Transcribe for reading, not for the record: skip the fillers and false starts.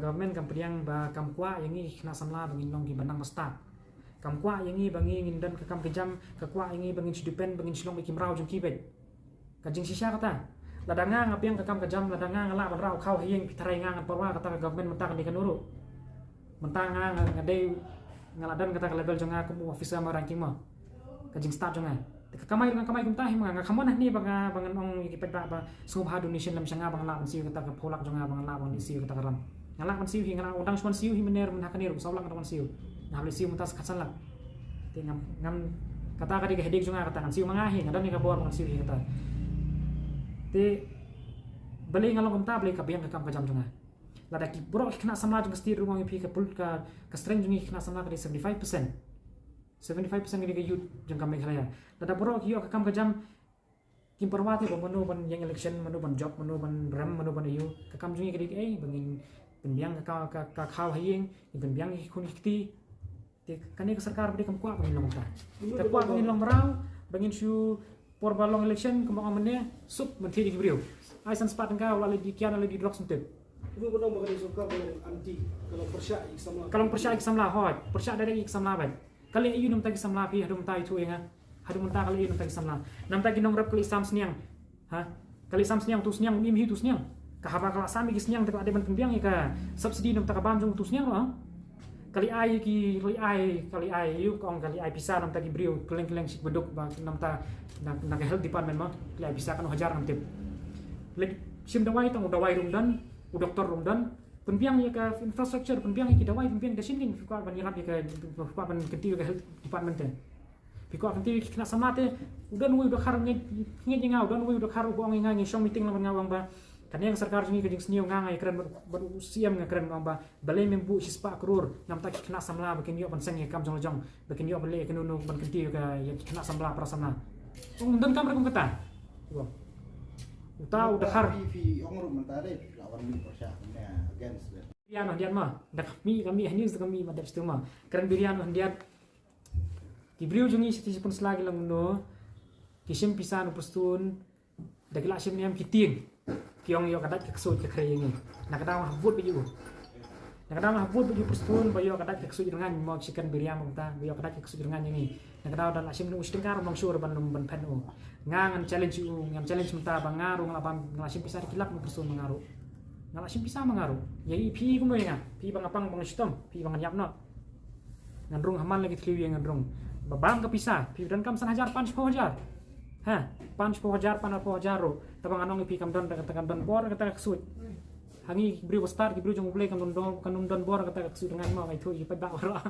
government kam priang ba kam kwa yang ni kena samla bangin nong ki bandang masta kam kwa yang ni bangi ngindan ka kam kejam ka kwa yang ni bangin sidupen bangin silong ikim rau jong kibet ka jing sisya kata ladanga ngapiang ka kam kejam ladanga ngala ban rau khau hieng pitharai ngang parwa kata ka government mentak ni kanuru mentang ngade ngaladan kata ka level jonga ku officer ma ranking ma ka jing staff jonga kamai kum tahi mga kamon ni banga bangan ong ikipet ba sungguh ha donation lam sanga bang la ban siu kata ka pholak jonga bang la ban siu kata karam ngala ban siu hi ngala udang suan siu hi mener men hakanir saulak ban siu na beli siu mutas katsan lak te ngam kata ka di ka hedik jonga kata kan siu mangahi ngadan ni ka bor ban siu hi kata te beli ngalong kum ta beli ka biang ka kam ka jam jonga lada ki borok kena samla jong stir rumang pi ka pul ka strength jongi kena samla ka 75% 75% gini ke youth jeng kami kaya. Tada borok yo kam kajam kim perwati ba menu ban yang election menu ban job menu ban rem menu ban yu kam jungi ke bangin penbiang ka khaw hieng penbiang kun kiti te kani ke sarkar beri kam kwa bangin long ta. Te kwa bangin long merau bangin su por balong election kam amane sup menteri di brio. Ai san spat ka wala di kian ala di drop sentep. Ibu benar bakal suka anti kalau persya iksamla. Kalau persya iksamla hot, persya dari iksamla ba. Kali ayu nam tagi samla pi hadum tai tu yang hadum ta kali nam tagi samla nam tagi nong rap kali sam sniang ha kali sam sniang tu sniang mi tu sniang ka haba kala sami ki sniang te ade ban pembiang ka subsidi nam ta ka bam jong tu sniang ha kali ai yu kong kali ai bisa nam tagi brio keleng sik beduk ba nam ta na health department ma kali ai bisa kan hajar nam tip lek sim dawai tong dawai rumdan u doktor rumdan penbiang ya ke infrastruktur penbiang ya kita wai penbiang ke sini fikar ban yarap ya ke fikar ban kentiu ke health department te fikar kentiu kena samate udah nuwi udah khar ngi ngau udah nuwi udah khar ubong ngi shong meeting lang ngawang ba kan yang sarkar jingi ke jing sniu ngai keren berusiam ngi keren ngamba balai membu sispa krur nam tak kena samla bakin yo ban sang ya kam jong jong bakin yo balai ke nunu ban kentiu ke ya kena samla prasana dan kam rekum kata udah khar ongrum mentare lawan mi persya against that. Birian handian mah, dak kami hanya kami madap situ mah. Keren birian handian. Ki beliau jungi siti pun selagi lang no. Kisim pisan upustun. Dak la sim niam kiting. Kiong yo kadat keksud ke kaya ini. Nak kadang habut baju. Nak kadang habut baju pustun bayo kadat keksud dengan mau chicken birian mungta. Bayo kadat keksud dengan ini. Nak kadang dan sim nu stengkar bang sur ban pen o. Ngangan challenge ngam challenge mungta bangaru ngabam nglasim pisan kilap pustun mengaru. Ngala sim bisa mengaruh. Jadi pi kuno ya, pi bangapang bang sistem, pi bang nyap no. Ngandrung hamal lagi tliwi ngandrung. Babang ke pisah, pi dan kam san hajar pan 10 hajar. Ha, pan 10 hajar pan 10 hajar ro. Tabang anong pi kam don katakan don bor kata kesut. Hangi beri start beri jong boleh kam don bor kata kesut dengan mau itu ipat dak ora.